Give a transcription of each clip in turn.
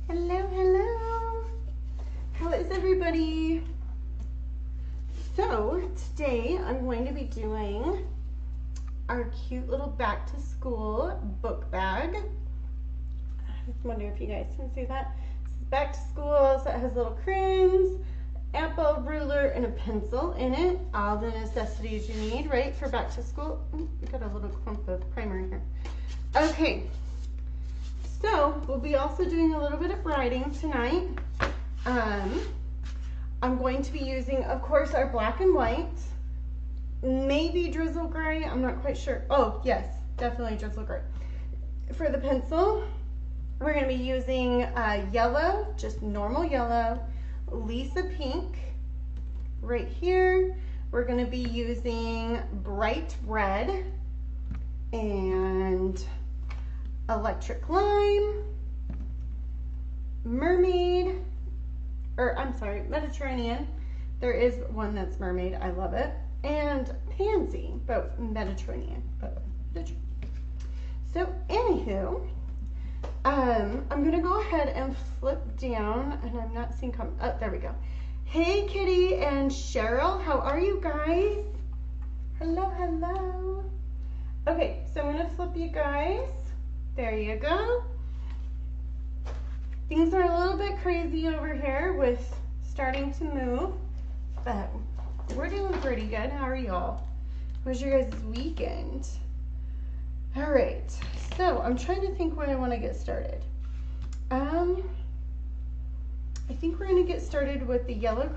Hello, hello. How is everybody? So today I'm going to be doing our cute little back to school book bag. I just wonder if you guys can see that. This is back to school, so it has little crayons, apple, ruler, and a pencil in it. All the necessities you need, right, for back to school. Ooh, we got a little clump of primer in here. Okay. So we'll be also doing a little bit of writing tonight. I'm going to be using, of course, our black and white, maybe drizzle gray, I'm not quite sure. Oh, yes, definitely drizzle gray. For the pencil, we're going to be using yellow, just normal yellow, Lisa pink. Right here, we're going to be using bright red and electric lime, mermaid, or I'm sorry, Mediterranean. There is one that's mermaid, I love it, and pansy, but Mediterranean. So anywho, I'm gonna go ahead and flip down, and I'm not seeing oh, there we go. Hey Kitty and Cheryl, how are you guys? Hello, hello. Okay, so I'm gonna flip you guys. There you go. Things are a little bit crazy over here with starting to move, but we're doing pretty good. How are y'all? How was your guys' weekend? All right, so I'm trying to think when I want to get started. I think we're going to get started with the yellow.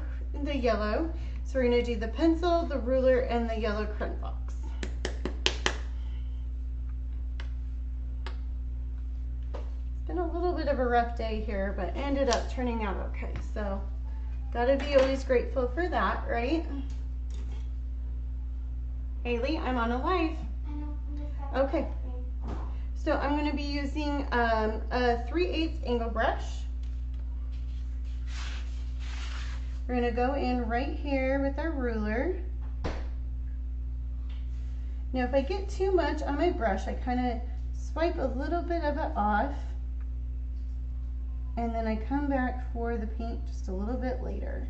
So we're going to do the pencil, the ruler, and the yellow crayon box. Been a little bit of a rough day here, but ended up turning out okay. So gotta be always grateful for that, right? Haley, I'm on a live. Okay. So I'm going to be using a 3/8 angle brush. We're going to go in right here with our ruler. Now if I get too much on my brush, I kind of swipe a little bit of it off. And then I come back for the paint just a little bit later.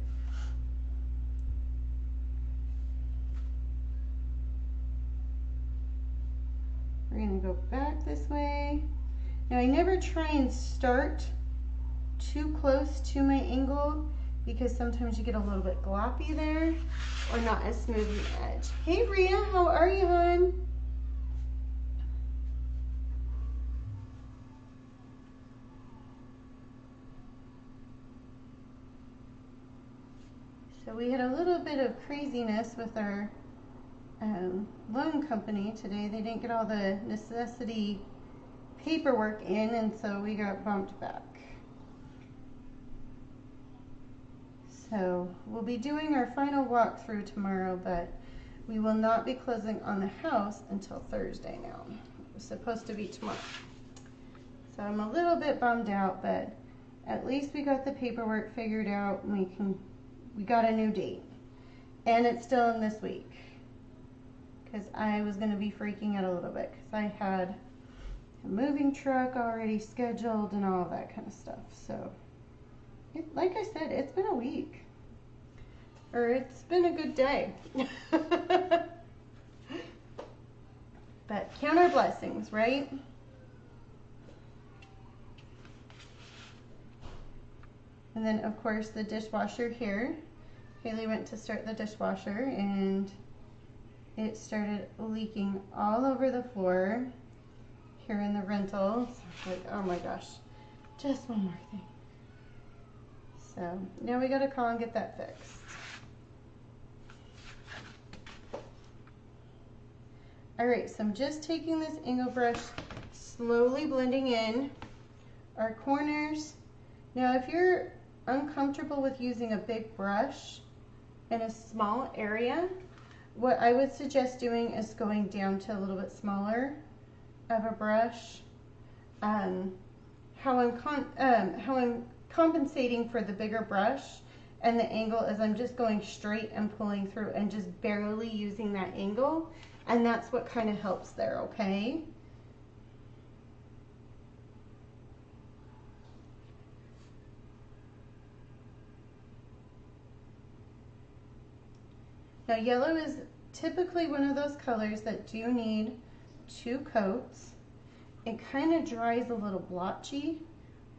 We're going to go back this way. Now I never try and start too close to my angle because sometimes you get a little bit gloppy there or not as smooth an edge. Hey Rhea, how are you, hon? So we had a little bit of craziness with our loan company today. They didn't get all the necessity paperwork in, and so we got bumped back. So we'll be doing our final walkthrough tomorrow, but we will not be closing on the house until Thursday now. It was supposed to be tomorrow. So I'm a little bit bummed out, but at least we got the paperwork figured out, and we got a new date, and it's still in this week because I was going to be freaking out a little bit because I had a moving truck already scheduled and all of that kind of stuff. So like I said, it's been a week, or it's been a good day. But count our blessings, right? And then of course the dishwasher here. Haley went to start the dishwasher and it started leaking all over the floor here in the rental. So like, oh my gosh, just one more thing. So now we gotta call and get that fixed. All right, so I'm just taking this angle brush, slowly blending in our corners. Now if you're uncomfortable with using a big brush in a small area, what I would suggest doing is going down to a little bit smaller of a brush. How I'm compensating for the bigger brush and the angle is I'm just going straight and pulling through and just barely using that angle, and that's what kind of helps there, okay? Now yellow is typically one of those colors that do need 2 coats. It kind of dries a little blotchy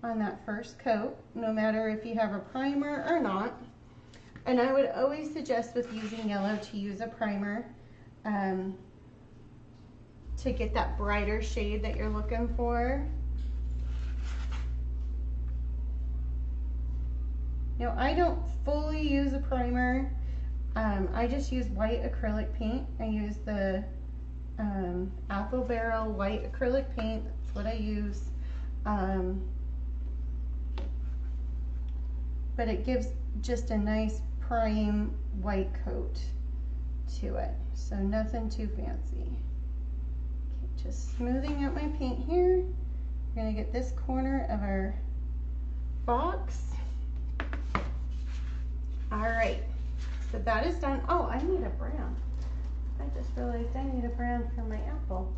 on that first coat, no matter if you have a primer or not. And I would always suggest with using yellow to use a primer to get that brighter shade that you're looking for. Now I don't fully use a primer. I just use white acrylic paint. I use the Apple Barrel white acrylic paint. That's what I use. But it gives just a nice prime white coat to it. So nothing too fancy. Okay, just smoothing out my paint here. We're gonna get this corner of our box. All right, so that is done. Oh, I need a brand. I just realized I need a brand for my apple.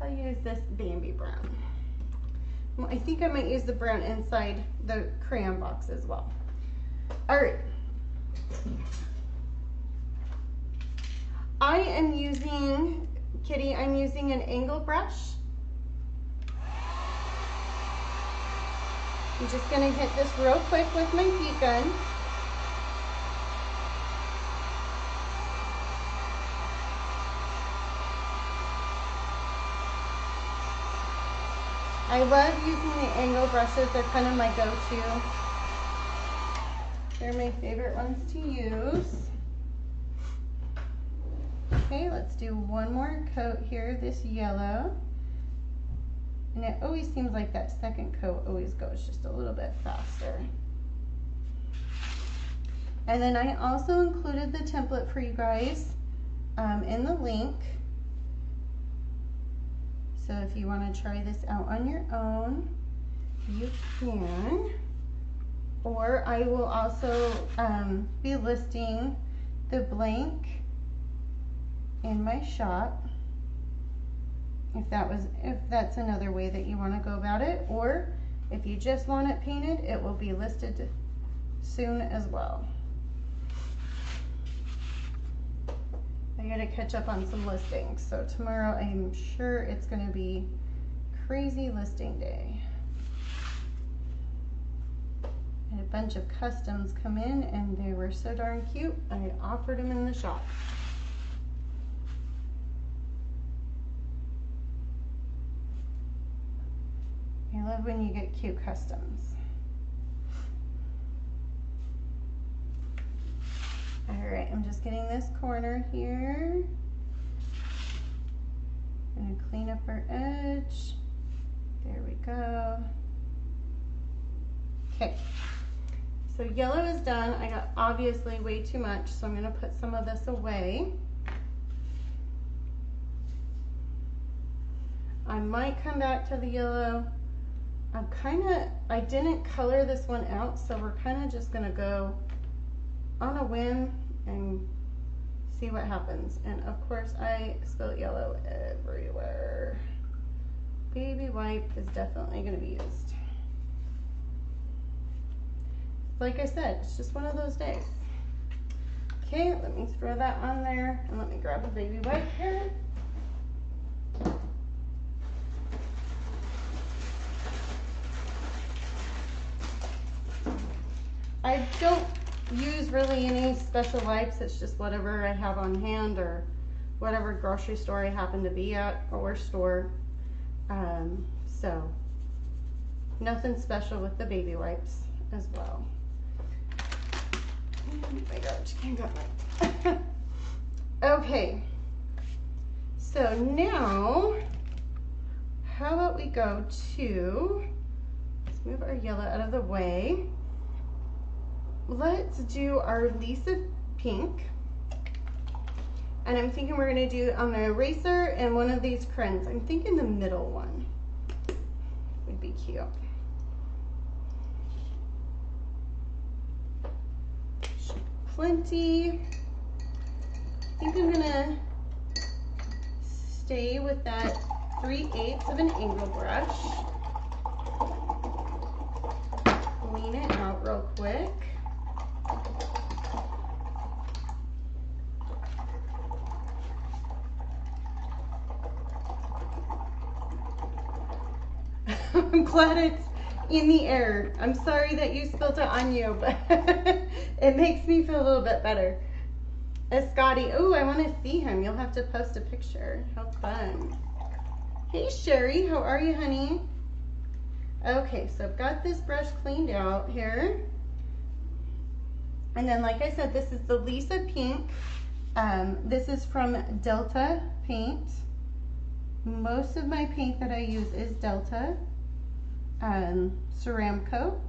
I'll use this Bambi brown. I think I might use the brown inside the crayon box as well. All right. I am using, Kitty, I'm using an angle brush. I'm just gonna hit this real quick with my heat gun. I love using the angle brushes. They're kind of my go-to. They're my favorite ones to use. Okay, let's do one more coat here, this yellow. And it always seems like that second coat always goes just a little bit faster. And then I also included the template for you guys in the link. So if you want to try this out on your own, you can. Or I will also be listing the blank in my shop. If that's another way that you want to go about it, or if you just want it painted, it will be listed soon as well. I gotta catch up on some listings, so tomorrow I'm sure it's gonna be crazy listing day. I had a bunch of customs come in and they were so darn cute, I offered them in the shop. I love when you get cute customs. All right, I'm just getting this corner here. Gonna clean up our edge. There we go. Okay, so yellow is done. I got obviously way too much, so I'm gonna put some of this away. I might come back to the yellow. I didn't color this one out, so we're kind of just gonna go on a whim and see what happens. And of course I spilled yellow everywhere. Baby wipe is definitely gonna be used. Like I said, it's just one of those days. Okay, let me throw that on there and let me grab a baby wipe here. I don't use really any special wipes. It's just whatever I have on hand or whatever grocery store I happen to be at or store. So nothing special with the baby wipes as well. Oh my gosh, I got my okay, so now how about we go to, let's move our yellow out of the way. Let's do our Lisa pink. And I'm thinking we're gonna do on the eraser and one of these crayons. I'm thinking the middle one would be cute. Plenty. I think I'm gonna stay with that 3/8 of an angle brush. Clean it out real quick. I'm glad it's in the air. I'm sorry that you spilled it on you, but it makes me feel a little bit better. Scotty, oh, I want to see him. You'll have to post a picture. How fun. Hey, Sherry, how are you, honey? Okay, so I've got this brush cleaned out here. And then, like I said, this is the Lisa Pink. This is from Delta Paint. Most of my paint that I use is Delta Ceramcoat.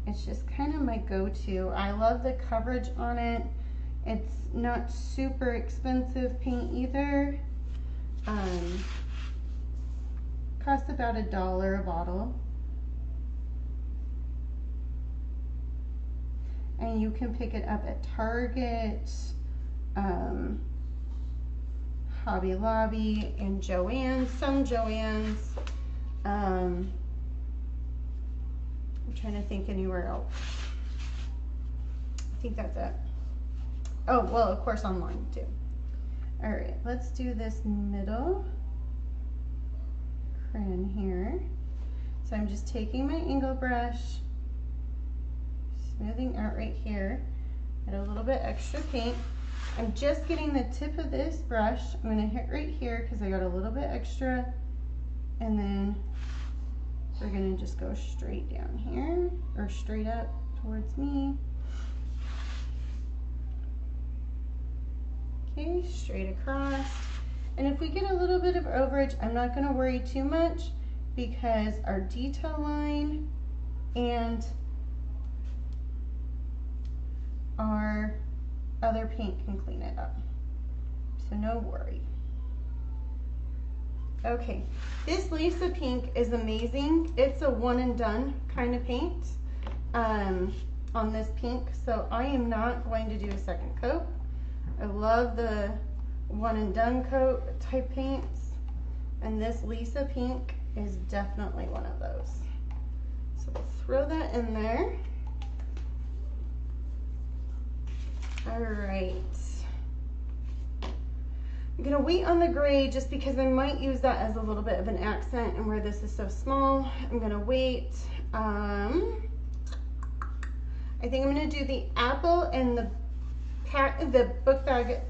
It's just kind of my go-to. I love the coverage on it. It's not super expensive paint either. Costs about $1 a bottle. And you can pick it up at Target, Hobby Lobby, and Joann's, some Joann's. I'm trying to think anywhere else. I think that's it. Oh, well, of course online too. All right, let's do this middle crayon here. So I'm just taking my angle brush, smoothing out right here, add a little bit extra paint. I'm just getting the tip of this brush. I'm gonna hit right here because I got a little bit extra, and then we're gonna just go straight down here, or straight up towards me. Okay, straight across. And if we get a little bit of overage, I'm not gonna worry too much because our detail line and our other paint can clean it up. So no worry. Okay, this Lisa Pink is amazing. It's a one and done kind of paint on this pink, so I am not going to do a second coat. I love the one and done coat type paints, and this Lisa Pink is definitely one of those. So we'll throw that in there. All right. I'm gonna wait on the gray just because I might use that as a little bit of an accent, and where this is so small, I'm gonna wait. I think I'm gonna do the apple and the book bag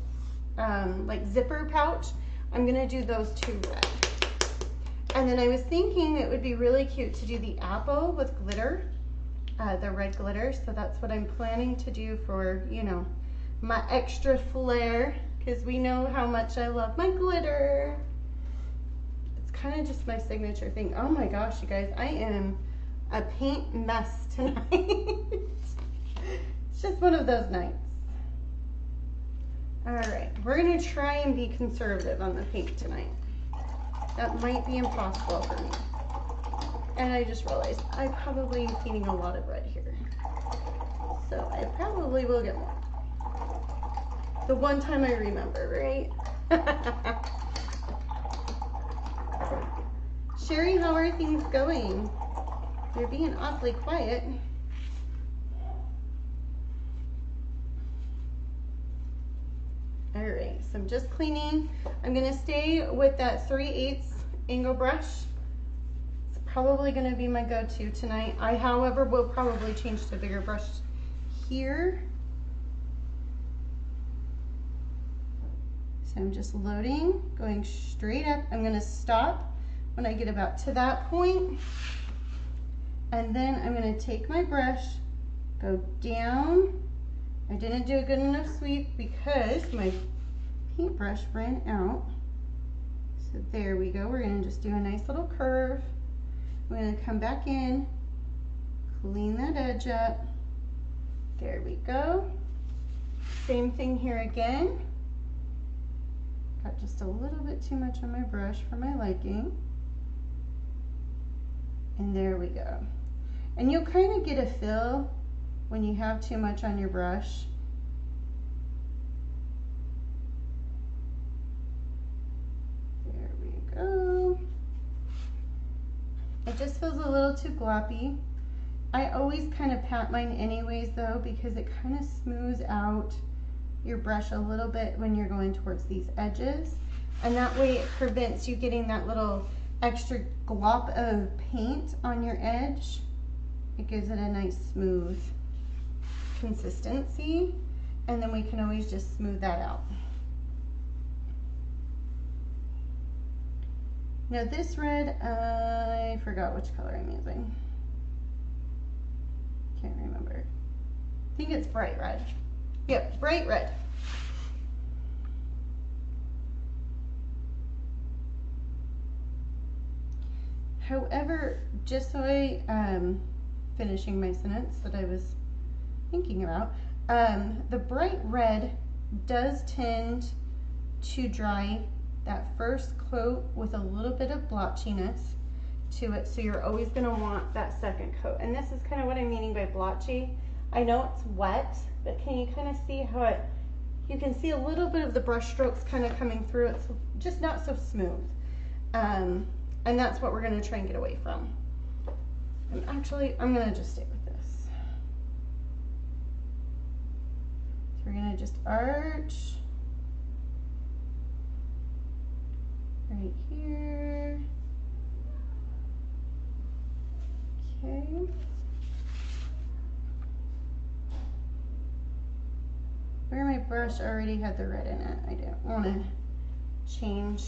like zipper pouch. I'm gonna do those two red. And then I was thinking it would be really cute to do the apple with glitter, the red glitter. So that's what I'm planning to do for, you know, my extra flair, because we know how much I love my glitter. It's kind of just my signature thing. Oh my gosh, you guys, I am a paint mess tonight. It's just one of those nights. All right, we're gonna try and be conservative on the paint tonight. That might be impossible for me. And I just realized I probably am painting a lot of red here. So I probably will get more. The one time I remember, right? Sherry, how are things going? You're being awfully quiet. All right, so I'm just cleaning. I'm gonna stay with that 3/8 angle brush. It's probably gonna be my go-to tonight. I, however, will probably change to a bigger brush here. So I'm just loading, going straight up. I'm gonna stop when I get about to that point. And then I'm gonna take my brush, go down. I didn't do a good enough sweep because my paintbrush ran out. So there we go. We're gonna just do a nice little curve. We're gonna come back in, clean that edge up. There we go. Same thing here again. Got just a little bit too much on my brush for my liking. And there we go. And you'll kind of get a feel when you have too much on your brush. There we go. It just feels a little too gloppy. I always kind of pat mine anyways though, because it kind of smooths out your brush a little bit when you're going towards these edges. And that way it prevents you getting that little extra glop of paint on your edge. It gives it a nice smooth consistency, and then we can always just smooth that out. Now this red, I forgot which color I'm using. Can't remember. I think it's bright red. Yep, bright red. However, just so finishing my sentence that I was thinking about, the bright red does tend to dry that first coat with a little bit of blotchiness to it, so you're always going to want that second coat. And this is kind of what I'm meaning by blotchy. I know it's wet, but can you kind of see how you can see a little bit of the brush strokes kind of coming through. It's just not so smooth. And that's what we're going to try and get away from. And actually, I'm going to just stay with this. So we're going to just arch right here. Okay. Where my brush already had the red in it, I didn't want to change.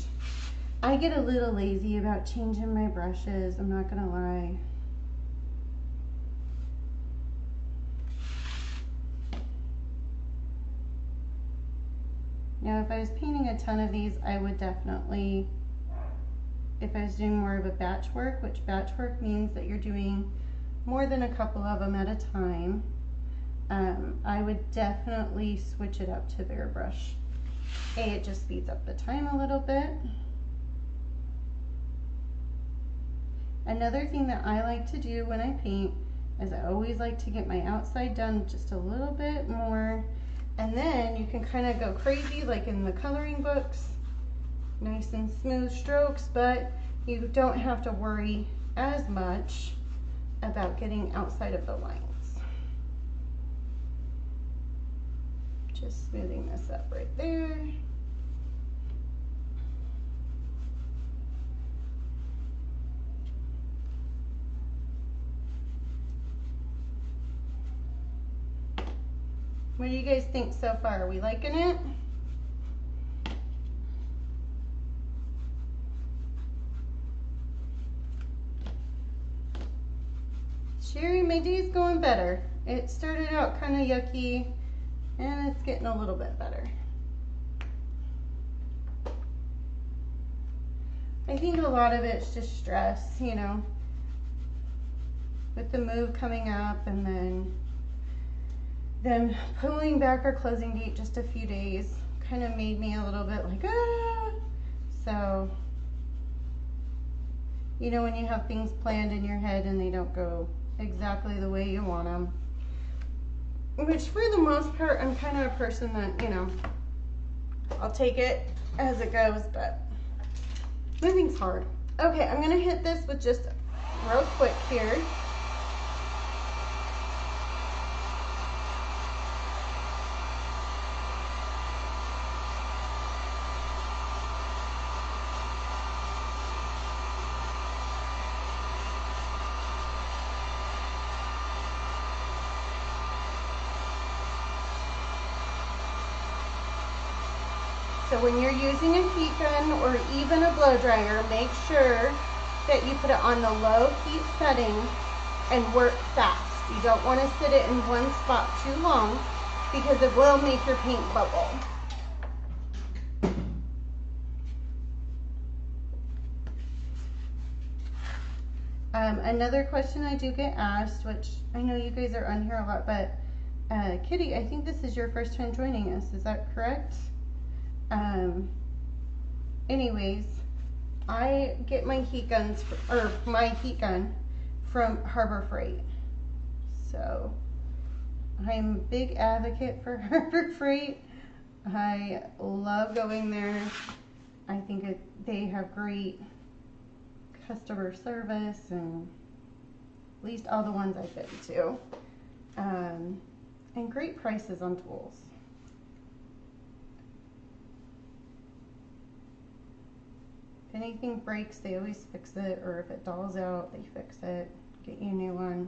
I get a little lazy about changing my brushes, I'm not gonna lie. Now if I was painting a ton of these, I would definitely, if I was doing more of a batch work, which batch work means that you're doing more than a couple of them at a time, I would definitely switch it up to bigger brush. It just speeds up the time a little bit. Another thing that I like to do when I paint is I always like to get my outside done just a little bit more, and then you can kind of go crazy like in the coloring books, nice and smooth strokes, but you don't have to worry as much about getting outside of the lines. Just smoothing this up right there. What do you guys think so far? Are we liking it? Sherry, my day's going better. It started out kind of yucky, and it's getting a little bit better. I think a lot of it's just stress, you know, with the move coming up and then pulling back our closing date just a few days kind of made me a little bit like, ah. So, you know, when you have things planned in your head and they don't go exactly the way you want them, which for the most part, I'm kind of a person that, you know, I'll take it as it goes, but moving's hard. Okay, I'm gonna hit this with just real quick here. So when you're using a heat gun or even a blow dryer, make sure that you put it on the low heat setting and work fast. You don't want to sit it in one spot too long because it will make your paint bubble. Another question I do get asked, which I know you guys are on here a lot, but Kitty, I think this is your first time joining us. Is that correct? Anyways, I get my heat guns, or my heat gun from Harbor Freight. So I'm a big advocate for Harbor Freight. I love going there. I think they have great customer service, and at least all the ones I've been to, and great prices on tools. If anything breaks, they always fix it, or if it dulls out, they fix it, get you a new one.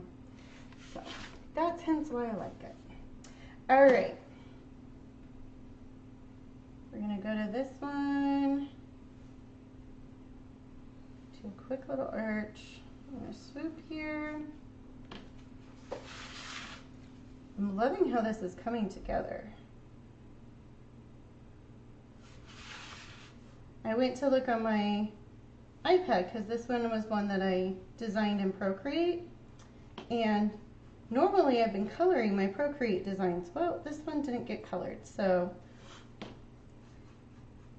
So that's hence why I like it. All right. We're gonna go to this one. Do a quick little arch. I'm gonna swoop here. I'm loving how this is coming together. I went to look on my iPad because this one was one that I designed in Procreate, and normally I've been coloring my Procreate designs. Well, this one didn't get colored, so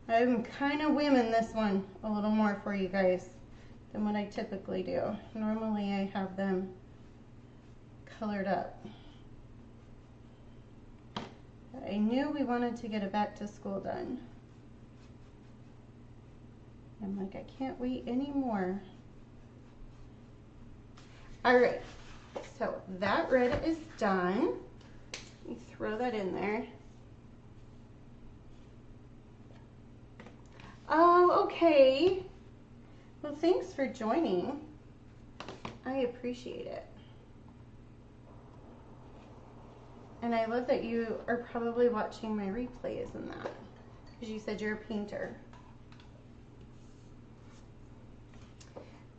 I'm kind of whimming this one a little more for you guys than what I typically do. Normally I have them colored up. But I knew we wanted to get a back to school done. I'm like, I can't wait anymore. All right, so that red is done. Let me throw that in there. Oh, okay. Well, thanks for joining. I appreciate it. And I love that you are probably watching my replays and that, because you said you're a painter.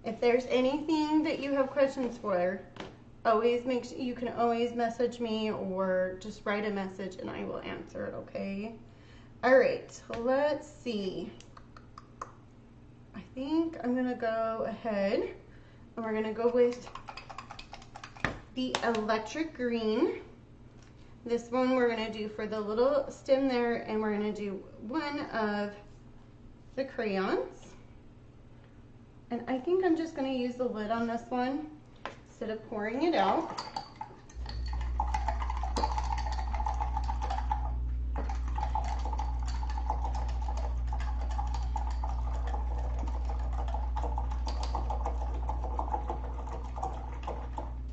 If there's anything that you have questions for, always make sure you can always message me or just write a message and I will answer it, okay? All right, let's see. I think I'm gonna go ahead and we're gonna go with the electric green. This one we're gonna do for the little stem there, and we're gonna do one of the crayons. And I think I'm just gonna use the lid on this one instead of pouring it out.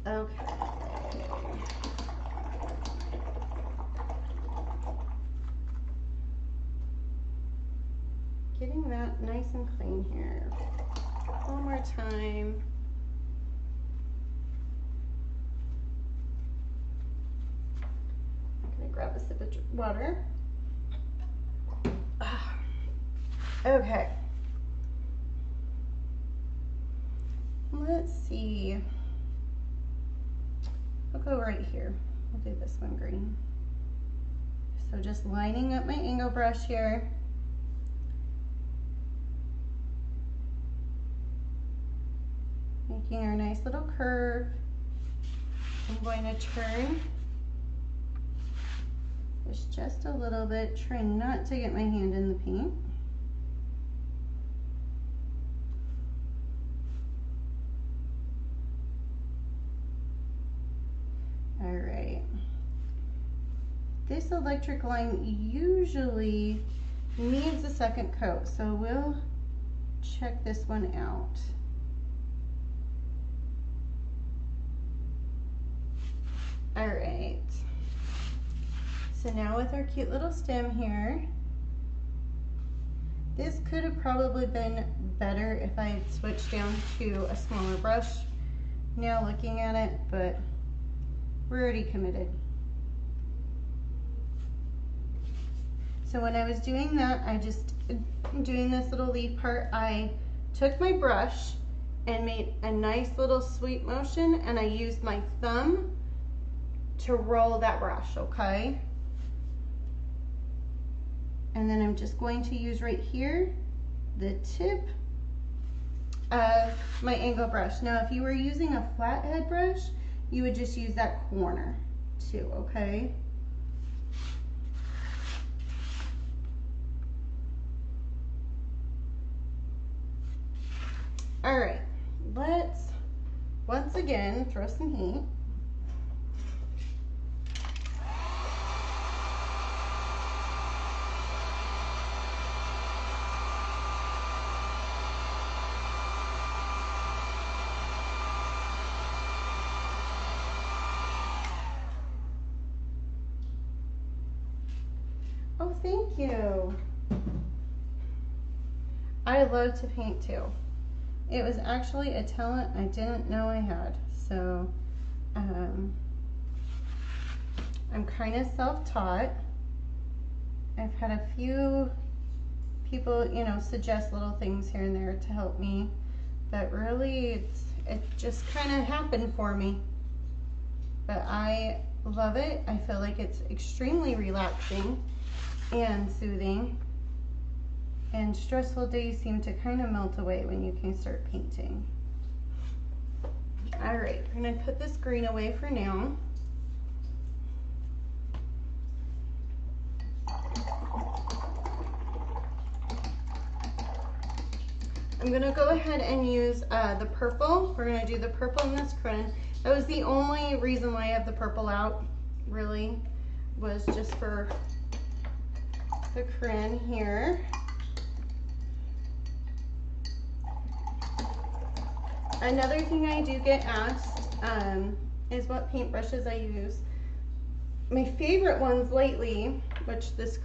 Okay. Getting that nice and clean here. One more time. I'm gonna grab a sip of water. Okay. Let's see. I'll go right here. I'll do this one green. So just lining up my angle brush here. Making our nice little curve. I'm going to turn this just a little bit, trying not to get my hand in the paint. All right. This electric line usually needs a second coat, so we'll check this one out. All right, so now with our cute little stem here, this could have probably been better if I had switched down to a smaller brush now looking at it, but we're already committed. So when I was doing that, doing this little leaf part, I took my brush and made a nice little sweep motion, and I used my thumb to roll that brush, okay? And then I'm just going to use right here the tip of my angle brush. Now, if you were using a flathead brush, you would just use that corner too, okay? All right, let's once again throw some heat. Oh, thank you. I love to paint too. It was actually a talent I didn't know I had. So I'm kind of self-taught. I've had a few people, you know, suggest little things here and there to help me, but really it just kind of happened for me. But I love it. I feel like it's extremely relaxing and soothing, and stressful days seem to kind of melt away when you can start painting. All right, we're gonna put this green away for now. I'm gonna go ahead and use the purple. We're gonna do the purple in this crayon. That was the only reason why I have the purple out, really, was just for the crayon here. Another thing I do get asked is what paintbrushes I use. My favorite ones lately, which this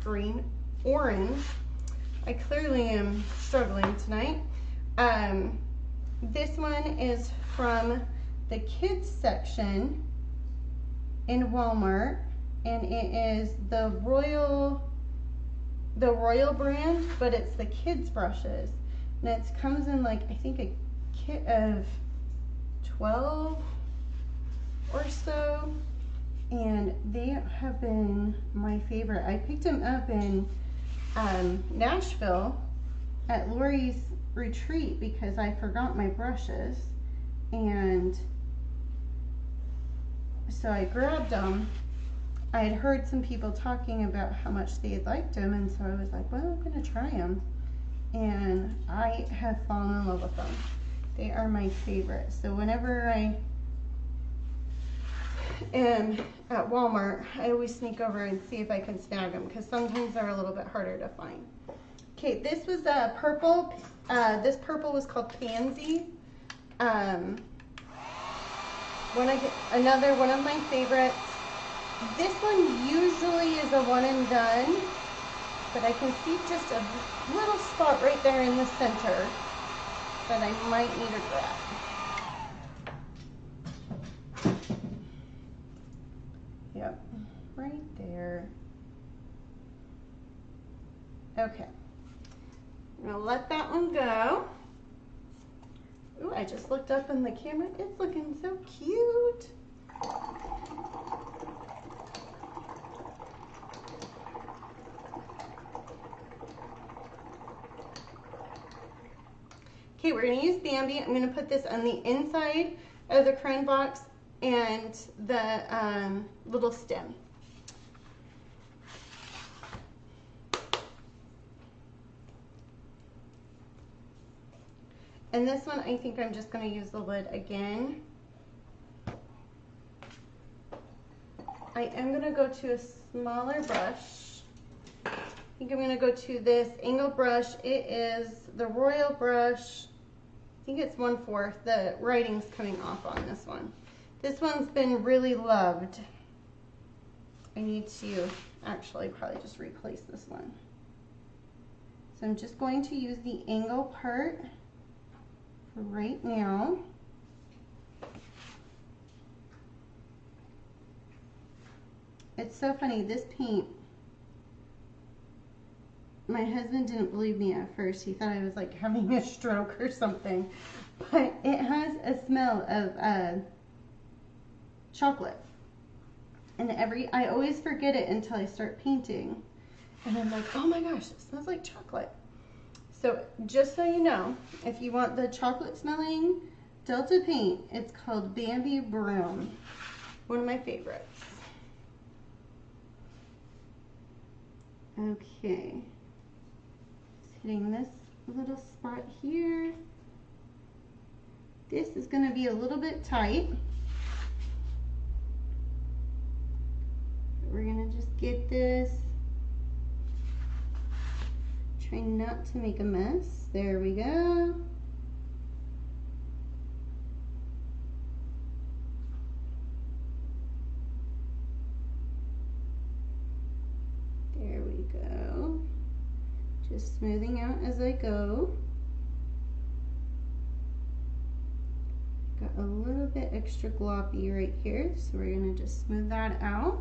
green, orange, I clearly am struggling tonight. This one is from the kids section in Walmart, and it is the Royal brand, but it's the kids brushes. And it comes in, like, I think a kit of 12 or so, and they have been my favorite. I picked them up in Nashville at Lori's retreat because I forgot my brushes, and so I grabbed them. I had heard some people talking about how much they had liked them, and so I was like, well, I'm gonna try them. And I have fallen in love with them. They are my favorite. So whenever I am at Walmart, I always sneak over and see if I can snag them, because sometimes they're a little bit harder to find. Okay, this was purple. This purple was called Pansy. Another one of my favorites. This one usually is a one and done, but I can see just a little spot right there in the center that I might need to grab. Yep, right there. Okay, I'm gonna let that one go. Ooh, I just looked up in the camera. It's looking so cute. Okay, we're gonna use Bambi. I'm gonna put this on the inside of the crayon box and the little stem. And this one, I think I'm just gonna use the lid again. I am gonna go to a smaller brush. I think I'm gonna go to this angle brush. It is the Royal brush. I think it's 1/4. The writing's coming off on this one. This one's been really loved. I need to actually probably just replace this one. So I'm just going to use the angle part for right now. It's so funny, this paint, my husband didn't believe me at first. He thought I was like having a stroke or something, but it has a smell of chocolate. And I always forget it until I start painting. And I'm like, oh my gosh, it smells like chocolate. So just so you know, if you want the chocolate smelling Delta paint, it's called Bambi Brown. One of my favorites. Okay. Just hitting this little spot here. This is going to be a little bit tight. We're going to just get this. Try not to make a mess. There we go. There we go. Just smoothing out as I go. Got a little bit extra gloppy right here, so we're gonna just smooth that out.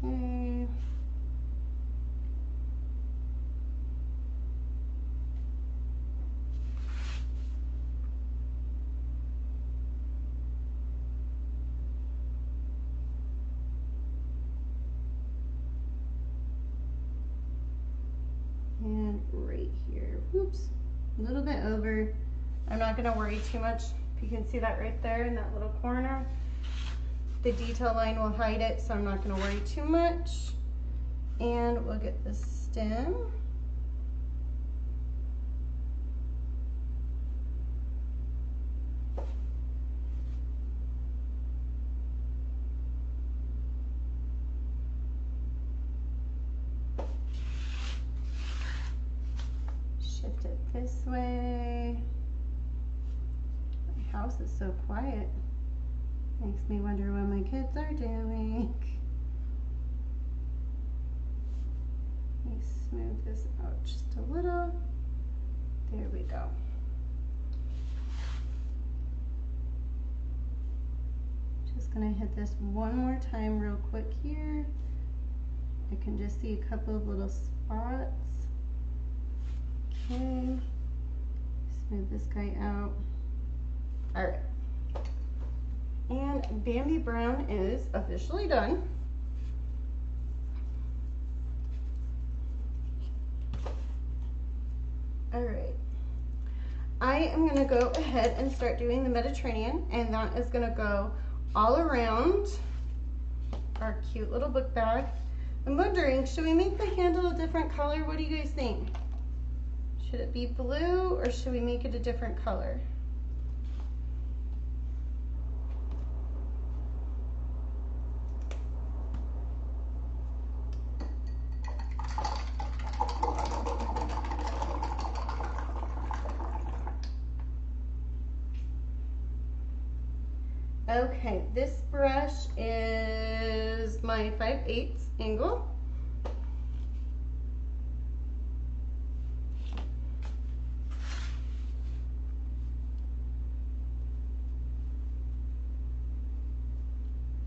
Okay. And right here, whoops, a little bit over. I'm not gonna worry too much. If you can see that right there in that little corner, the detail line will hide it, so I'm not gonna worry too much. And we'll get the stem. Shift it this way. My house is so quiet. Makes me wonder what my kids are doing. Let me smooth this out just a little. There we go. Just gonna hit this one more time real quick here. I can just see a couple of little spots. Okay, smooth this guy out. All right. And Bambi Brown is officially done. All right. I am gonna go ahead and start doing the Mediterranean, and that is gonna go all around our cute little book bag. I'm wondering, should we make the handle a different color? What do you guys think? Should it be blue or should we make it a different color? Okay, this brush is my 5/8 angle.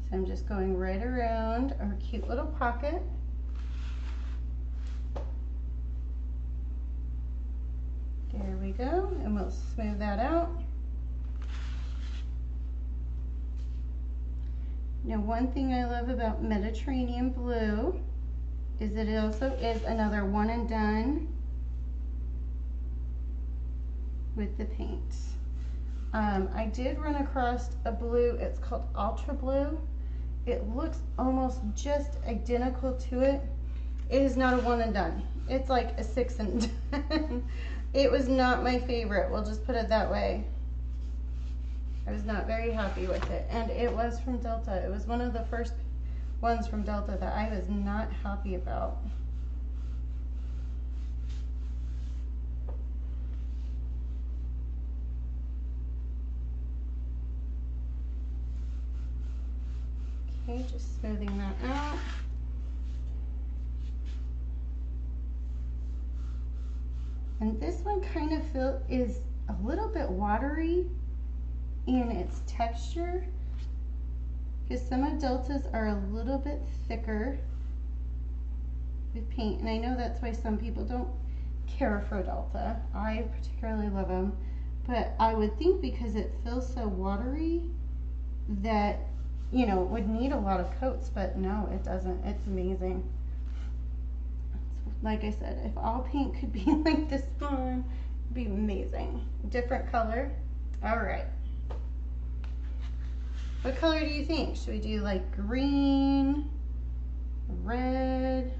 So I'm just going right around our cute little pocket. There we go, and we'll smooth that out. Now, one thing I love about Mediterranean blue is that it also is another one and done with the paint. I did run across a blue, it's called Ultra Blue. It looks almost just identical to it. It is not a one and done. It's like a 6 and done. It was not my favorite, we'll just put it that way. I was not very happy with it, and it was from Delta. It was one of the first ones from Delta that I was not happy about. Okay, just smoothing that out. And this one kind of is a little bit watery in its texture, because some of Delta's are a little bit thicker with paint, and I know that's why some people don't care for Delta. I particularly love them, but I would think because it feels so watery that, you know, it would need a lot of coats, but no, it doesn't. It's amazing. Like I said, if all paint could be like this one, it'd be amazing. Different color. All right. What color do you think? Should we do like green, red,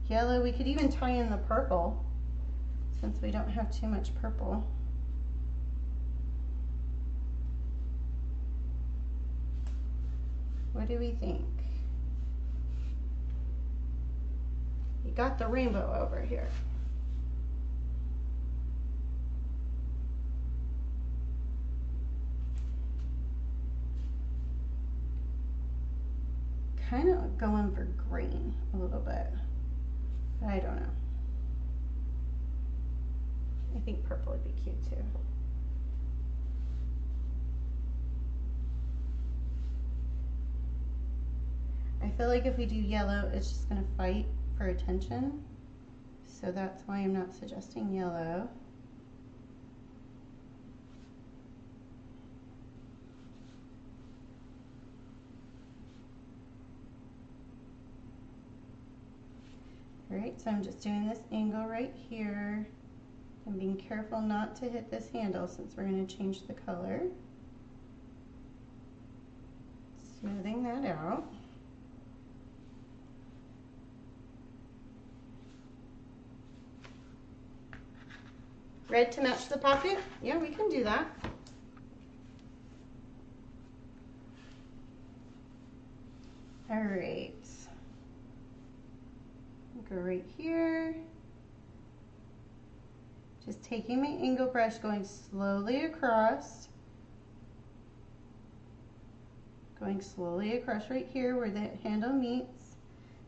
yellow? We could even tie in the purple since we don't have too much purple. What do we think? You got the rainbow over here. Kind of going for green a little bit. I don't know. I think purple would be cute too. I feel like if we do yellow, it's just going to fight for attention. So that's why I'm not suggesting yellow. All right, so I'm just doing this angle right here. I'm being careful not to hit this handle since we're going to change the color. Smoothing that out. Red to match the pocket? Yeah, we can do that. All right. Go right here. Just taking my angle brush, going slowly across. Going slowly across right here where the handle meets,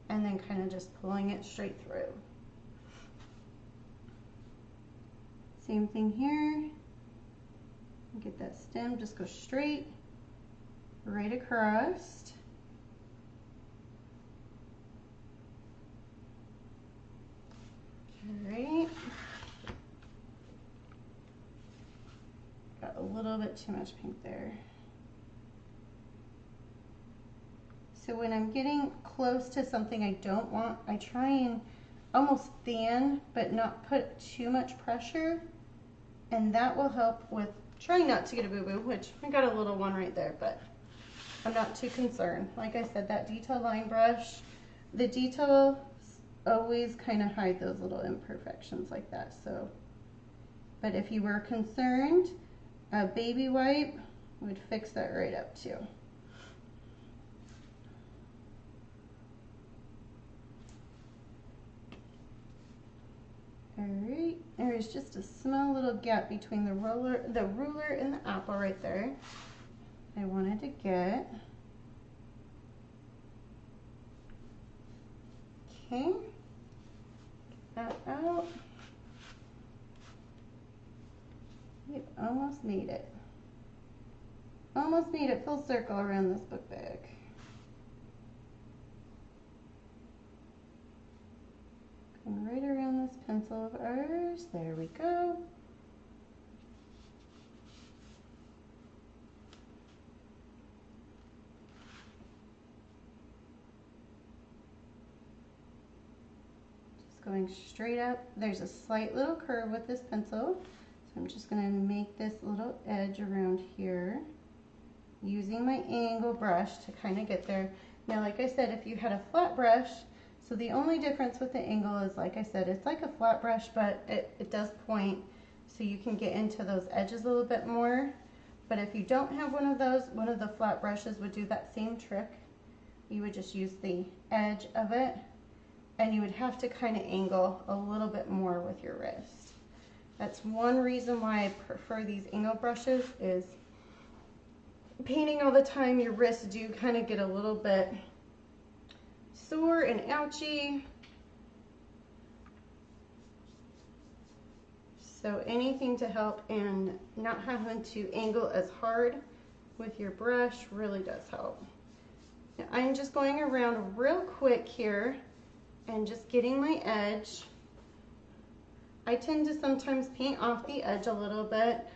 and then kind of just pulling it straight through. Same thing here. Get that stem, just go straight, right across. All right. Got a little bit too much pink there. So when I'm getting close to something I don't want, I try and almost fan, but not put too much pressure. And that will help with trying not to get a boo-boo, which I got a little one right there, but I'm not too concerned. Like I said, that detail line brush, the details always kind of hide those little imperfections like that. So, but if you were concerned, a baby wipe would fix that right up too. All right, there's just a small little gap between the ruler and the apple right there. I wanted to get. Okay, get that out. You almost made it. Almost made it full circle around this book bag. Going right around this pencil of ours. There we go. Just going straight up. There's a slight little curve with this pencil. So I'm just going to make this little edge around here using my angle brush to kind of get there. Now, like I said, if you had a flat brush, so the only difference with the angle is, like I said, it's like a flat brush, but it does point, so you can get into those edges a little bit more. But if you don't have one of those, one of the flat brushes would do that same trick. You would just use the edge of it, and you would have to kind of angle a little bit more with your wrist. That's one reason why I prefer these angle brushes, is painting all the time, your wrists do kind of get a little bit sore and ouchy. So anything to help and not having to angle as hard with your brush really does help. Now, I'm just going around real quick here and just getting my edge. I tend to sometimes paint off the edge a little bit.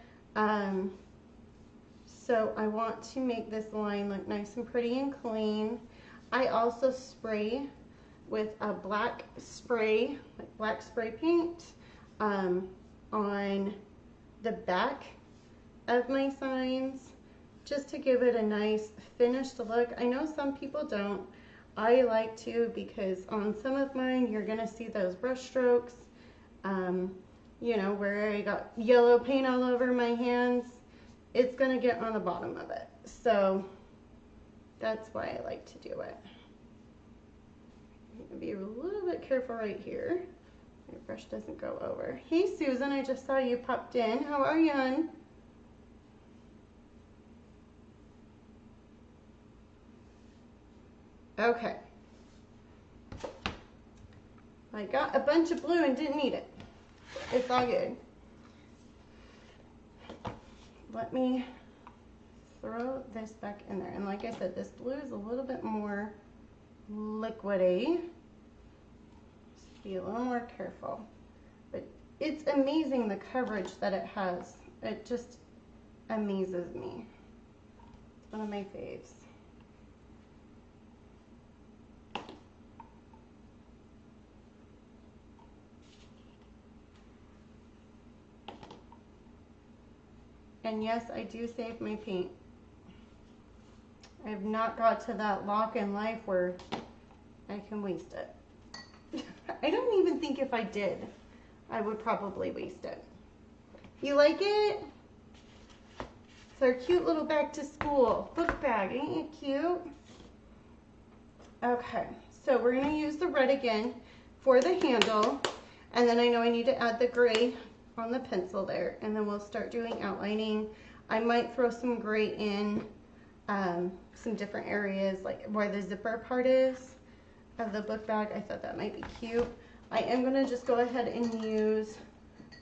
So I want to make this line look nice and pretty and clean. I also spray with a black spray, like black spray paint, on the back of my signs, just to give it a nice finished look. I know some people don't. I like to, because on some of mine you're gonna see those brush strokes, you know, where I got yellow paint all over my hands. It's gonna get on the bottom of it. So that's why I like to do it. Be a little bit careful right here. My brush doesn't go over. Hey Susan, I just saw you popped in. How are you, hon? Okay. I got a bunch of blue and didn't need it. It's all good. Let me throw this back in there. And like I said, this blue is a little bit more liquidy. Just be a little more careful. But it's amazing the coverage that it has. It just amazes me. It's one of my faves. And yes, I do save my paint. I have not got to that lock in life where I can waste it. I don't even think if I did, I would probably waste it. You like it? It's our cute little back to school book bag. Ain't it cute? Okay, so we're gonna use the red again for the handle. And then I know I need to add the gray on the pencil there, and then we'll start doing outlining. I might throw some gray in some different areas, like where the zipper part is of the book bag. I thought that might be cute. I am gonna just go ahead and use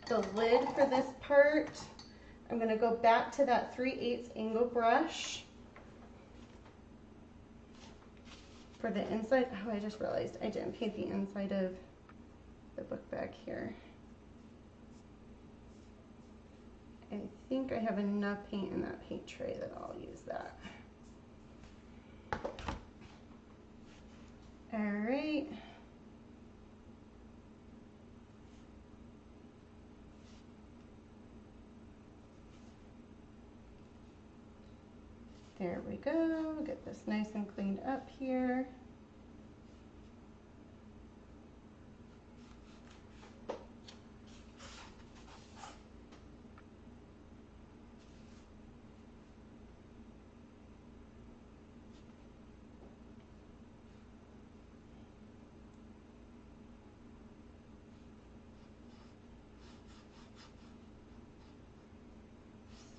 the lid for this part. I'm gonna go back to that 3/8 angle brush for the inside. Oh, I just realized I didn't paint the inside of the book bag here. I think I have enough paint in that paint tray that I'll use that. All right. There we go. Get this nice and cleaned up here.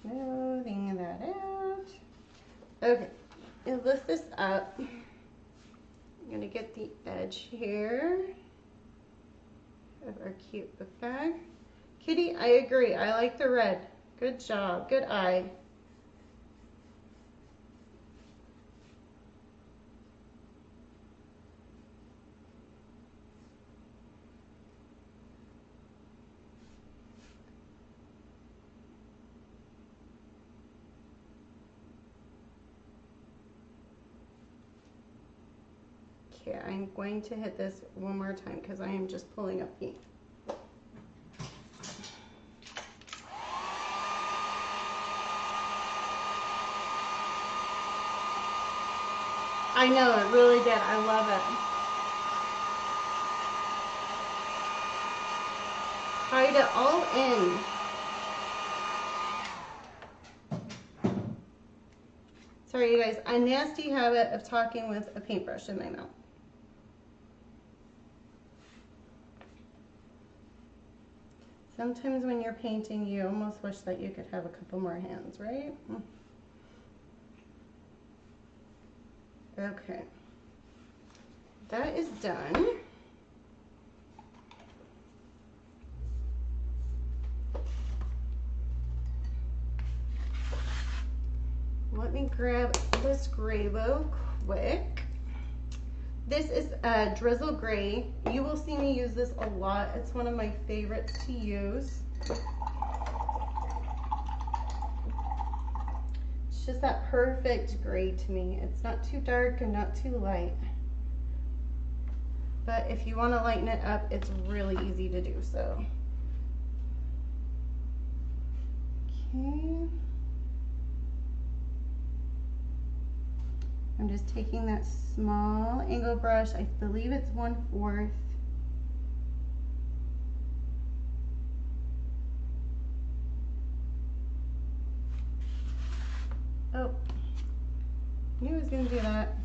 Smoothing that out. Okay, and lift this up. I'm gonna get the edge here of our cute book bag. Kitty, I agree. I like the red. Good job. Good eye. Okay, I'm going to hit this one more time because I am just pulling up paint. I know, it really did. I love it. Hide it all in. Sorry, you guys. A nasty habit of talking with a paintbrush in my mouth. Sometimes when you're painting, you almost wish that you could have a couple more hands, right? Okay. That is done. Let me grab this gray real quick. This is a drizzle gray. You will see me use this a lot. It's one of my favorites to use. It's just that perfect gray to me. It's not too dark and not too light. But if you want to lighten it up, it's really easy to do so. Okay. I'm just taking that small angle brush. I believe it's 1/4. Oh, knew I was gonna do that.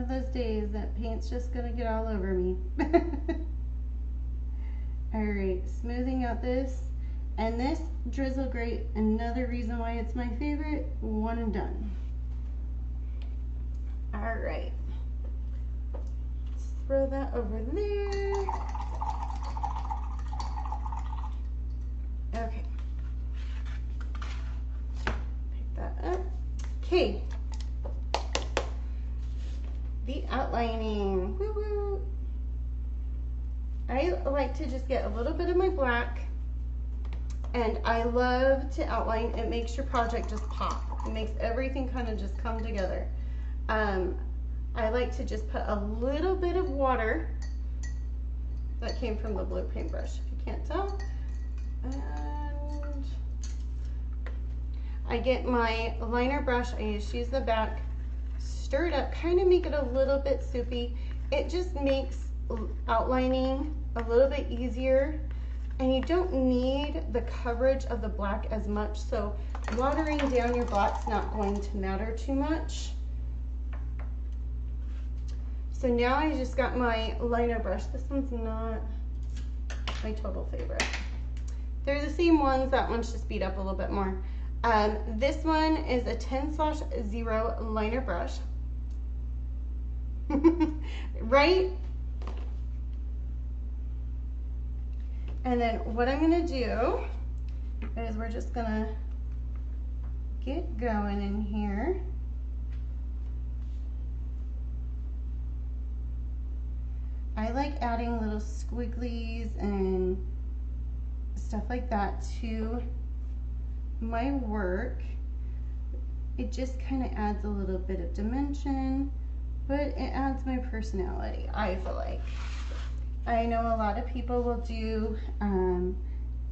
of those days that paint's just gonna get all over me. Alright, smoothing out this. And this drizzle grate, another reason why it's my favorite, one and done. Alright. Let's throw that over there. Okay. Pick that up. Okay. The outlining. Woo woo. I like to just get a little bit of my black, and I love to outline. It makes your project just pop. It makes everything kind of just come together. I like to just put a little bit of water. That came from the blue paintbrush, if you can't tell. And I get my liner brush, I just use the back, stir it up, kind of make it a little bit soupy. It just makes outlining a little bit easier, and you don't need the coverage of the black as much, so watering down your black's not going to matter too much. So now I just got my liner brush. This one's not my total favorite. They're the same ones, that one's just beat up a little bit more. This one is a 10/0 liner brush. Right? And then what I'm gonna do is we're just gonna get going in here. I like adding little squigglies and stuff like that to my work. It just kind of adds a little bit of dimension, but it adds my personality, I feel like. I know a lot of people will do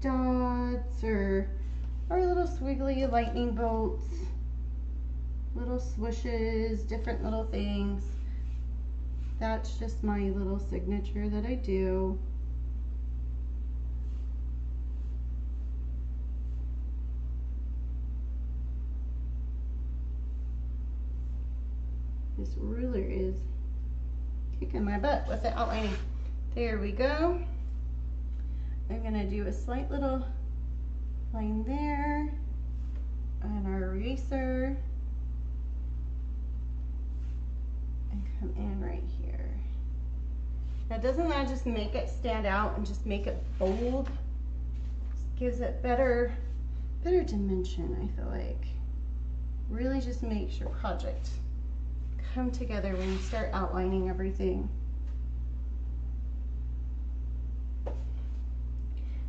dots or little swiggly lightning bolts, little swooshes, different little things. That's just my little signature that I do. This ruler is kicking my butt with the outlining. There we go. I'm gonna do a slight little line there on our eraser and come in right here. Now doesn't that just make it stand out and just make it bold? Just gives it better dimension, I feel like. Really just makes your project come together when you start outlining everything.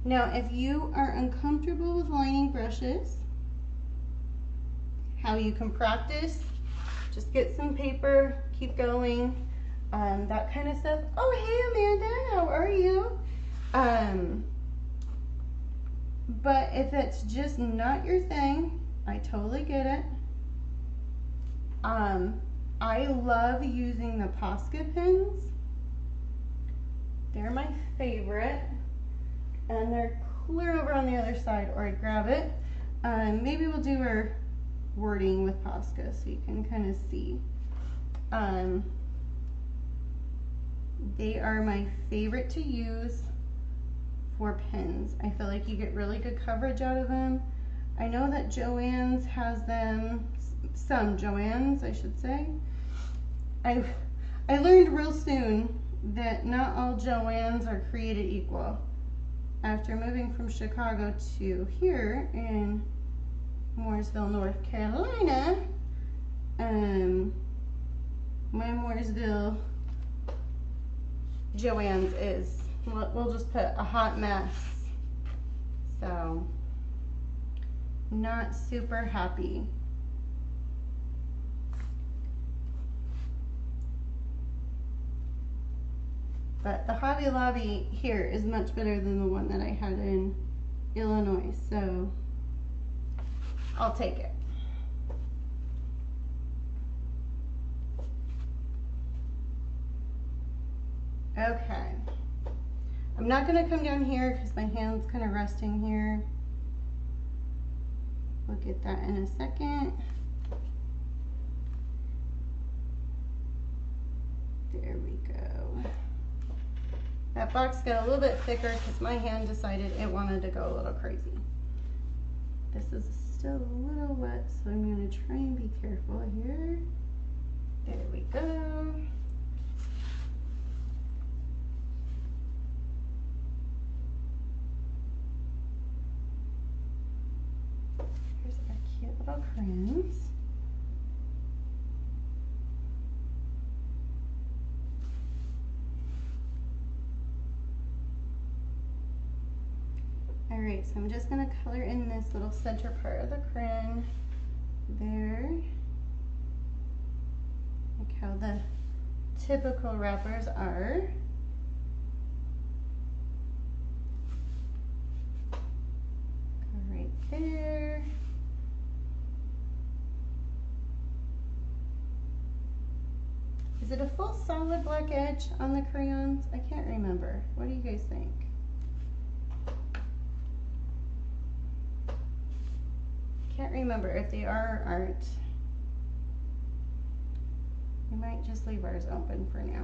Now, if you are uncomfortable with lining brushes, how you can practice, just get some paper, keep going, that kind of stuff. Oh, hey Amanda, how are you? But if it's just not your thing, I totally get it. I love using the Posca pens. They're my favorite. And they're clear over on the other side, or I grab it. Maybe we'll do our wording with Posca so you can kind of see. They are my favorite to use for pens. I feel like you get really good coverage out of them. I know that Joann's has them, some Joann's I should say. I learned real soon that not all Joann's are created equal. After moving from Chicago to here in Mooresville, North Carolina, my Mooresville Joann's is, we'll just put a hot mess. So, not super happy. But the Hobby Lobby here is much better than the one that I had in Illinois, so I'll take it. Okay. I'm not going to come down here because my hand's kind of resting here. We'll get that in a second. go. That box got a little bit thicker because my hand decided it wanted to go a little crazy. This is still a little wet, so I'm going to try and be careful here. There we go. Here's our cute little crayons. Alright, so I'm just going to color in this little center part of the crayon there. Like how the typical wrappers are. Go right there. Is it a full solid black edge on the crayons? I can't remember. What do you guys think? Can't remember if they are or aren't. We might just leave ours open for now.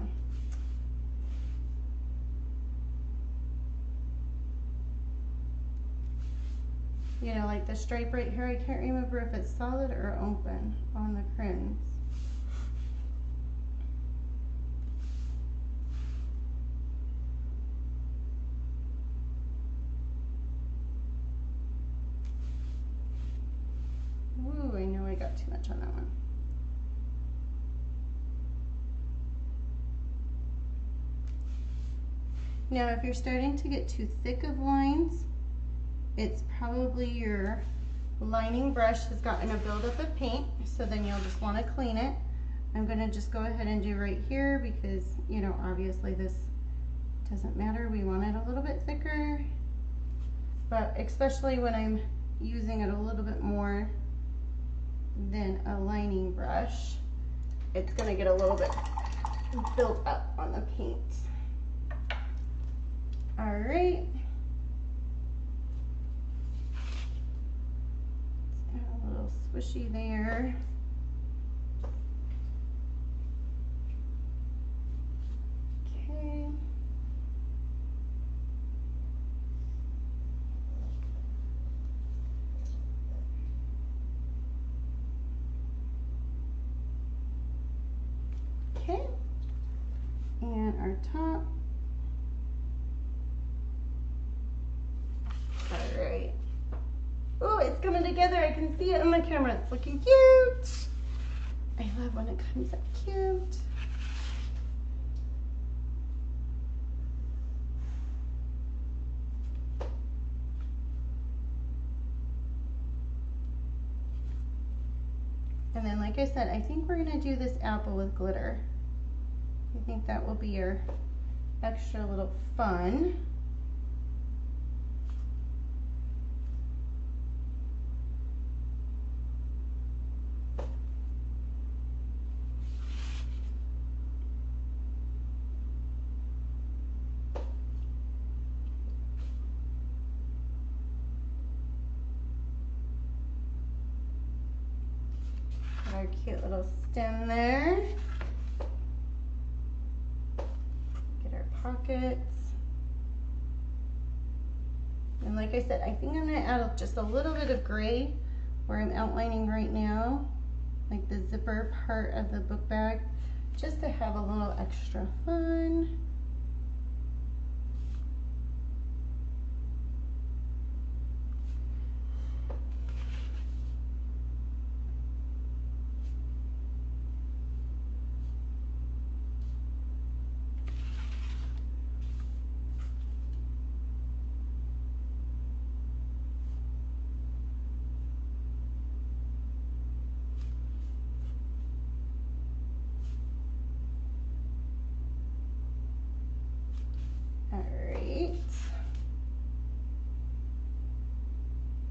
You know, like the stripe right here, I can't remember if it's solid or open on the crayons. Ooh, I know I got too much on that one. Now, if you're starting to get too thick of lines, it's probably your lining brush has gotten a buildup of paint, so then you'll just want to clean it. I'm going to just go ahead and do right here because, you know, obviously this doesn't matter. We want it a little bit thicker, but especially when I'm using it a little bit more than a lining brush, it's going to get a little bit built up on the paint. All right. A little swishy there. Okay. Okay. And our top. All right. Oh, it's coming together. I can see it on the camera. It's looking cute. I love when it comes out cute. And then, like I said, I think we're going to do this apple with glitter. I think that will be your extra little fun. Our cute little stem there. Get our pockets. And like I said, I think I'm going to add just a little bit of gray where I'm outlining right now, like the zipper part of the book bag, just to have a little extra fun.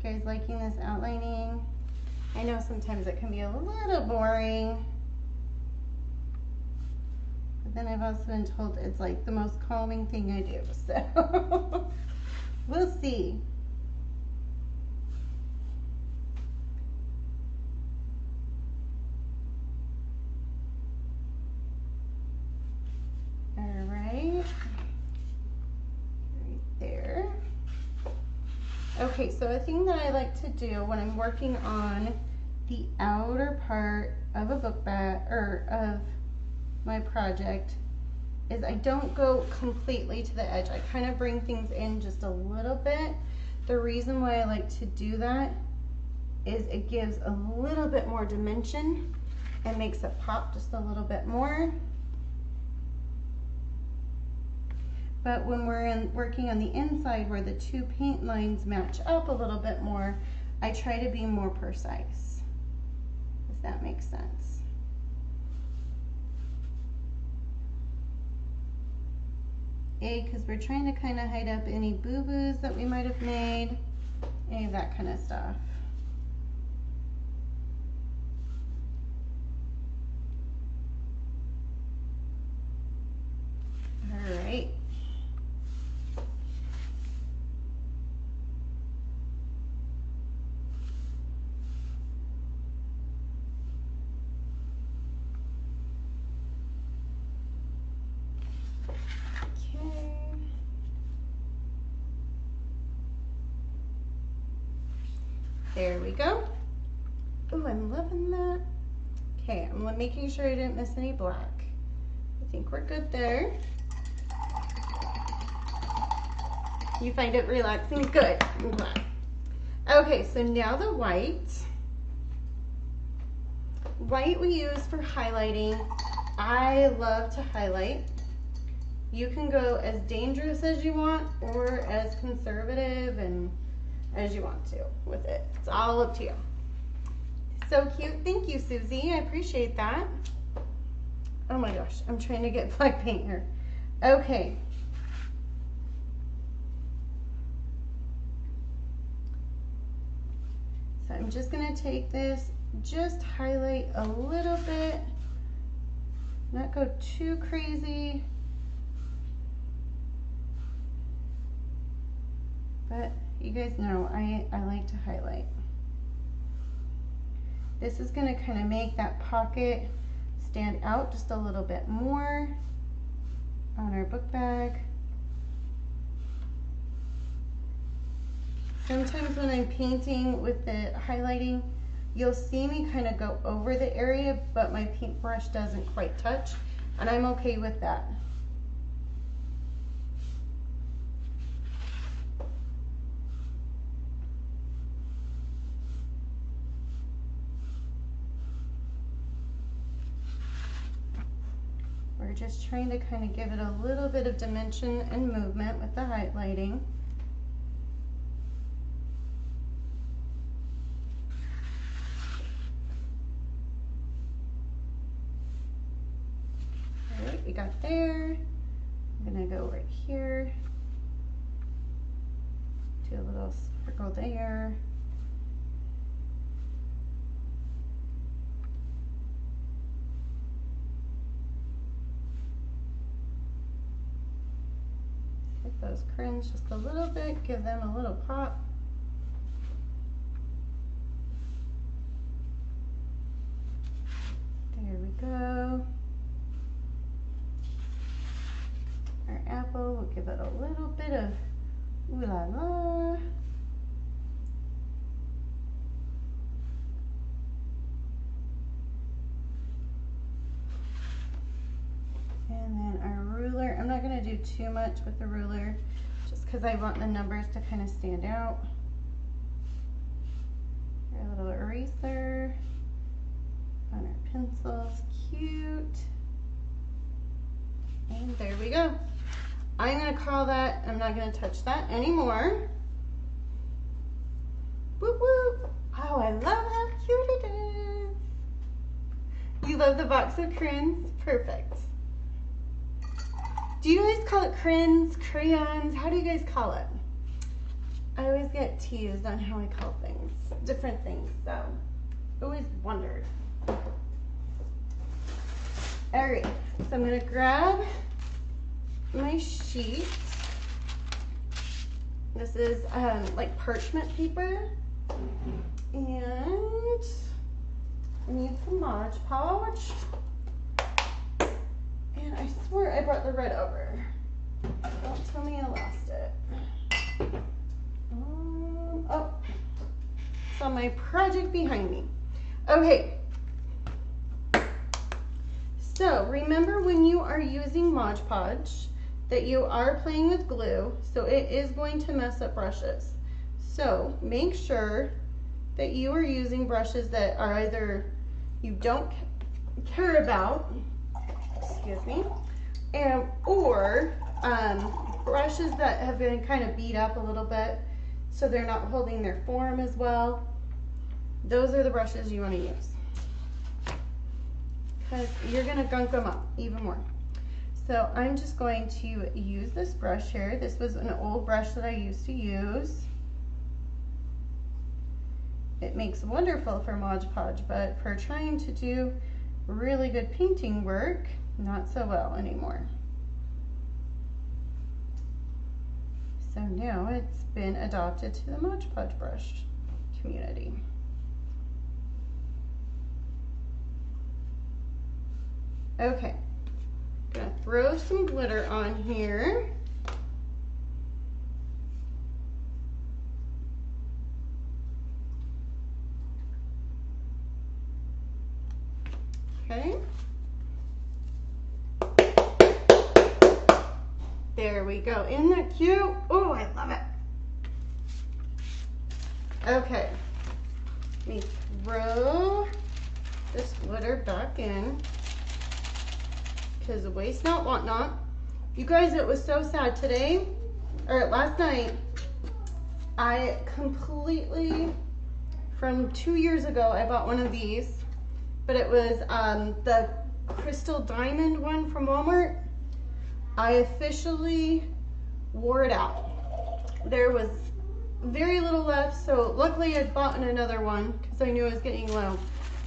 Guys liking this outlining? I know sometimes it can be a little boring, but then I've also been told it's like the most calming thing I do, so we'll see. Okay, so a thing that I like to do when I'm working on the outer part of a book bag or of my project is I don't go completely to the edge. I kind of bring things in just a little bit. The reason why I like to do that is it gives a little bit more dimension and makes it pop just a little bit more. But when we're working on the inside where the two paint lines match up a little bit more, I try to be more precise, if that makes sense. Because we're trying to kind of hide up any boo-boos that we might have made, any of that kind of stuff. All right. There we go. Oh, I'm loving that. Okay, I'm making sure I didn't miss any black. I think we're good there. You find it relaxing? Good. I'm glad. Okay, so now the white. White we use for highlighting. I love to highlight. You can go as dangerous as you want or as conservative and as you want to with it. It's all up to you. So cute. Thank you, Susie. I appreciate that. Oh my gosh, I'm trying to get black paint here. Okay. So I'm just gonna take this, just highlight a little bit, not go too crazy, but you guys know I like to highlight. This is going to kind of make that pocket stand out just a little bit more on our book bag. Sometimes when I'm painting with the highlighting, you'll see me kind of go over the area, but my paintbrush doesn't quite touch, and I'm okay with that. We're just trying to kind of give it a little bit of dimension and movement with the highlighting. All right, we got there. I'm gonna go right here. Do a little sprinkle there. Hit those crins just a little bit, give them a little pop. There we go. Our apple, we'll give it a little bit of ooh la la. And then our ruler, I'm not going to do too much with the ruler just because I want the numbers to kind of stand out. Our little eraser on our pencils, cute. And there we go. I'm going to call that, I'm not going to touch that anymore. Whoop whoop. Oh, I love how cute it is. You love the box of crayons? Perfect. Do you guys call it crayons, crayons? How do you guys call it? I always get teased on how I call things, different things, so always wondered. All right, so I'm gonna grab my sheet. This is like parchment paper, and I need some Mod Podge. And I swear I brought the red over. Don't tell me I lost it. Oh, it's on my project behind me. Okay. So remember when you are using Mod Podge that you are playing with glue, so it is going to mess up brushes. So make sure that you are using brushes that are either you don't care about, excuse me, or brushes that have been kind of beat up a little bit so they're not holding their form as well. Those are the brushes you want to use because you're going to gunk them up even more. So I'm just going to use this brush here. This was an old brush that I used to use. It makes wonderful for Mod Podge, but for trying to do really good painting work, not so well anymore. So now it's been adopted to the Mod Podge brush community. Okay, gonna throw some glitter on here. Okay. There we go. Isn't that cute? Oh, I love it. Okay. Let me throw this glitter back in because waste not, want not. You guys, it was so sad today, or last night, I completely, from 2 years ago, I bought one of these, but it was the crystal diamond one from Walmart. I officially wore it out. There was very little left, so luckily I bought another one because I knew it was getting low,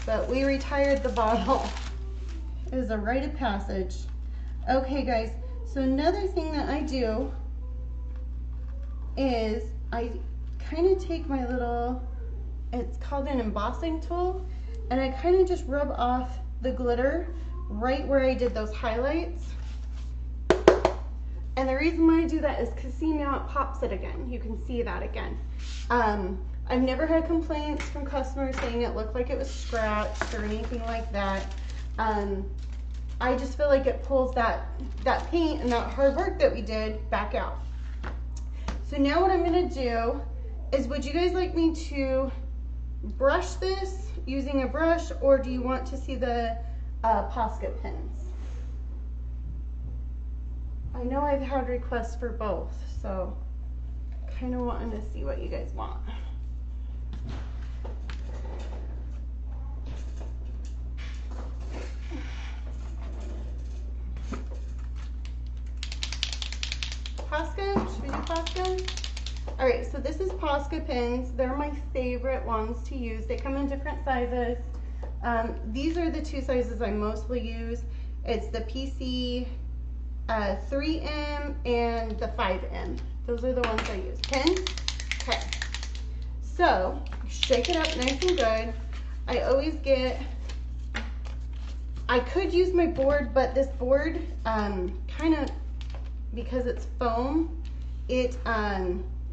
but we retired the bottle. It was a rite of passage. Okay guys, so another thing that I do is I kind of take my little, it's called an embossing tool, and I kind of just rub off the glitter right where I did those highlights. And the reason why I do that is because see, now it pops it again. You can see that again. I've never had complaints from customers saying it looked like it was scratched or anything like that. I just feel like it pulls that paint and that hard work that we did back out. So now what I'm gonna do is, would you guys like me to brush this using a brush, or do you want to see the Posca pins? I know I've had requests for both, so kind of wanting to see what you guys want. Posca? Should we do Posca? All right, so this is Posca pins. They're my favorite ones to use. They come in different sizes. These are the two sizes I mostly use. It's the PC 3M and the 5M. Those are the ones I use. Pins? Okay. So, shake it up nice and good. I always get, I could use my board, but this board, kind of, because it's foam, it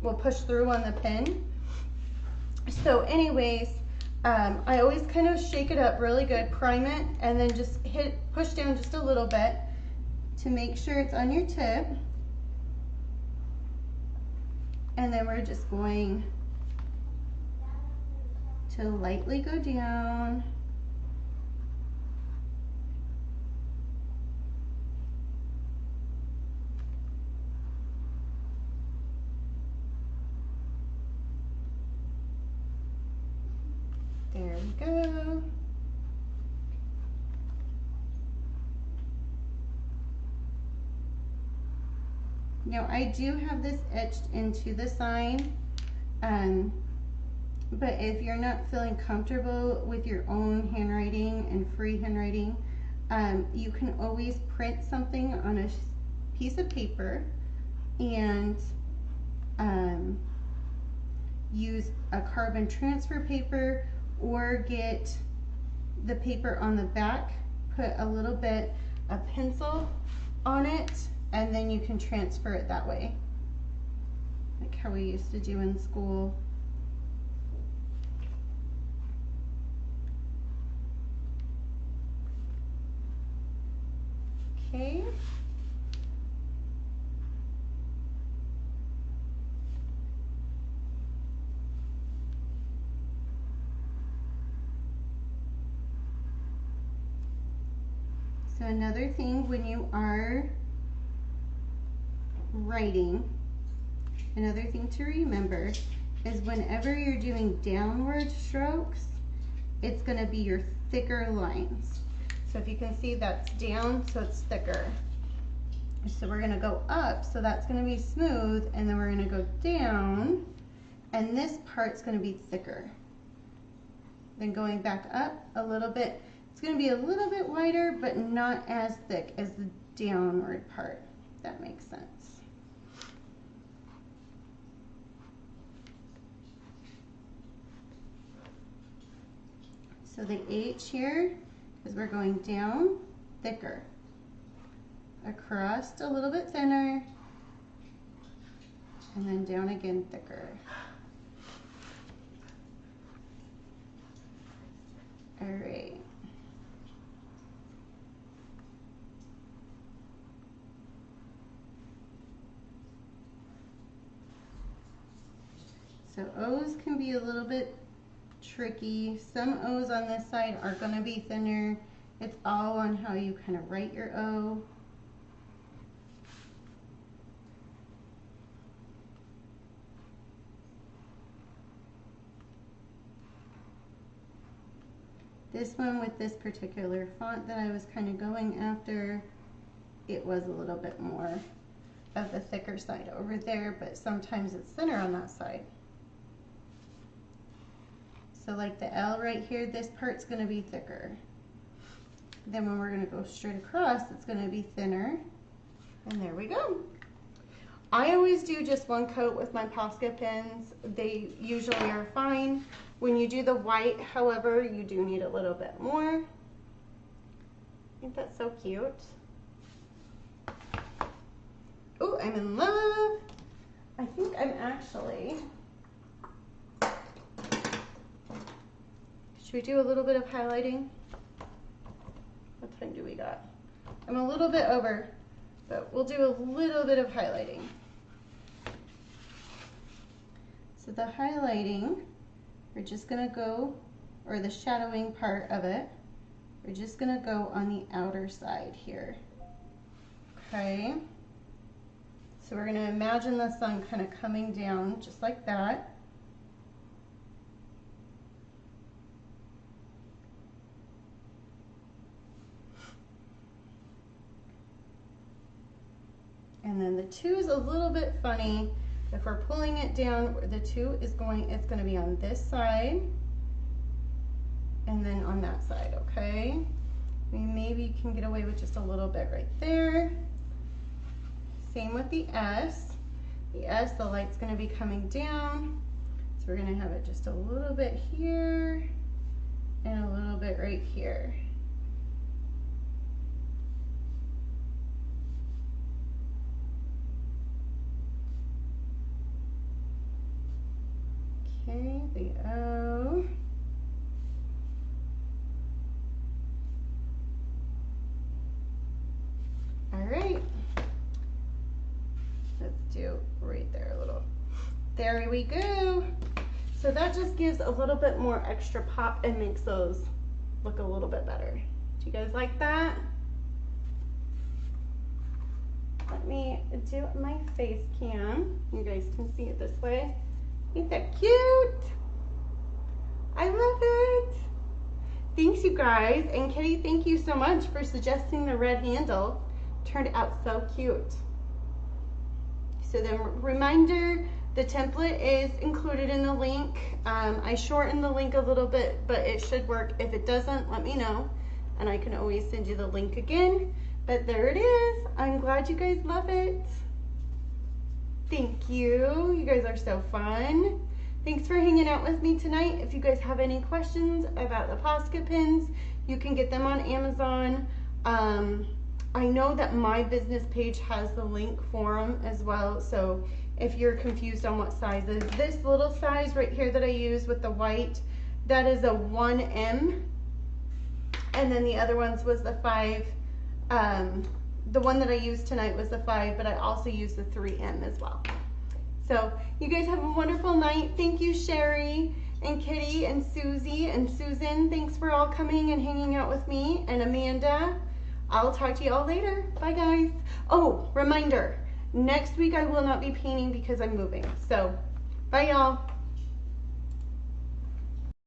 will push through on the pin. So anyways, I always kind of shake it up really good, prime it, and then just push down just a little bit to make sure it's on your tip. And then we're just going to lightly go down. There we go. Now I do have this etched into the sign, but if you're not feeling comfortable with your own handwriting and free handwriting, you can always print something on a piece of paper and use a carbon transfer paper, or get the paper on the back, put a little bit of pencil on it, and then you can transfer it that way. like how we used to do in school. Okay. So another thing when you are writing, another thing to remember is whenever you're doing downward strokes, it's going to be your thicker lines. So if you can see, that's down, so it's thicker. So we're going to go up, so that's going to be smooth, and then we're going to go down, and this part's going to be thicker. Then going back up a little bit, it's going to be a little bit wider, but not as thick as the downward part, if that makes sense. So the H here, because we're going down, thicker. Across a little bit thinner, and then down again, thicker. All right. So O's can be a little bit tricky. Some O's on this side are going to be thinner. It's all on how you kind of write your O. This one with this particular font that I was kind of going after, it was a little bit more of the thicker side over there, but sometimes it's thinner on that side. So like the L right here, this part's going to be thicker. Then when we're going to go straight across, it's going to be thinner. And there we go. I always do just one coat with my Posca pens. They usually are fine. When you do the white, however, you do need a little bit more. I think that's so cute. Oh, I'm in love. I think I'm actually... Should we do a little bit of highlighting? What time do we got? I'm a little bit over, but we'll do a little bit of highlighting. So the highlighting, we're just going to go, or the shadowing part of it, we're just going to go on the outer side here. Okay. So we're going to imagine the sun kind of coming down just like that. And then the 2 is a little bit funny. If we're pulling it down, the 2 is going, it's going to be on this side and then on that side, okay? We maybe can get away with just a little bit right there. Same with the S. The S, the light's going to be coming down. So we're going to have it just a little bit here and a little bit right here. Okay, the O. All right. Let's do right there a little. There we go. So that just gives a little bit more extra pop and makes those look a little bit better. Do you guys like that? Let me do my face cam. You guys can see it this way. Ain't that cute? I love it. Thanks, you guys. And Kitty, thank you so much for suggesting the red handle. Turned out so cute. So the reminder, the template is included in the link. I shortened the link a little bit, but it should work. If it doesn't, let me know, and I can always send you the link again. But there it is. I'm glad you guys love it. Thank you. You guys are so fun. Thanks for hanging out with me tonight. If you guys have any questions about the Posca pins, you can get them on Amazon. I know that my business page has the link for them as well, so if you're confused on what sizes. This little size right here that I use with the white, that is a 1M. And then the other ones was the 5. The one that I used tonight was the 5, but I also used the 3M as well. So you guys have a wonderful night. Thank you, Sherry and Kitty and Susie and Susan. Thanks for all coming and hanging out with me. And Amanda, I'll talk to you all later. Bye, guys. Oh, reminder, next week I will not be painting because I'm moving. So bye, y'all.